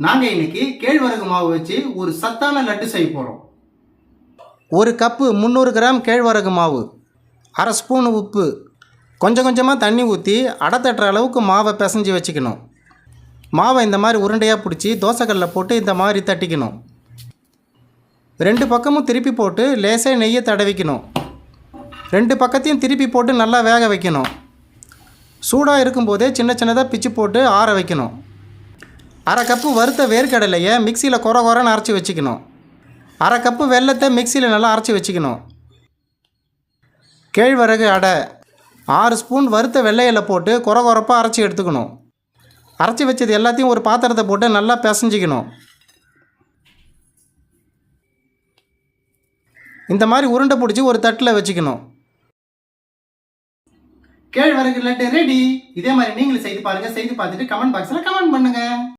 நாங்கள் இன்னைக்கு கேழ்வரகு மாவு வச்சு ஒரு சத்தான லட்டு செய்ய போகிறோம். ஒரு கப்பு 300 கிராம் கேழ்வரகு மாவு, அரை ஸ்பூன் உப்பு, கொஞ்சம் கொஞ்சமாக தண்ணி ஊற்றி அடை தட்டுற அளவுக்கு மாவை பிசைஞ்சு வச்சுக்கணும். மாவை இந்த மாதிரி உருண்டையாக பிடிச்சி தோசைக்கல்லில் போட்டு இந்த மாதிரி தட்டிக்கணும். 2 பக்கமும் திருப்பி போட்டு லேசாக நெய்யை தடவிக்கணும். 2 பக்கத்தையும் திருப்பி போட்டு நல்லா வேக வைக்கணும். சூடாக இருக்கும்போதே சின்ன சின்னதாக பிச்சு போட்டு ஆற வைக்கணும். அரை கப்பு வறுத்த வேர்க்கடலையை மிக்சியில் கொரன்னு அரைச்சி வச்சுக்கணும். அரை கப்பு வெல்லத்தை மிக்சியில் நல்லா அரைச்சி வச்சுக்கணும். கேழ்வரகு அடை 6 ஸ்பூன் வறுத்த வெள்ளையில் போட்டு கொரப்பாக அரைச்சி எடுத்துக்கணும். அரைச்சி வச்சது எல்லாத்தையும் ஒரு பாத்திரத்தை போட்டு நல்லா பிசைஞ்சிக்கணும். இந்த மாதிரி உருண்டை பிடிச்சி ஒரு தட்டில் வச்சுக்கணும். கேழ்வரகு லட்டு ரெடி. இதே மாதிரி நீங்களும் செய்து பாருங்கள். செய்து பார்த்துட்டு கமெண்ட் பாக்ஸில் கமெண்ட் பண்ணுங்கள்.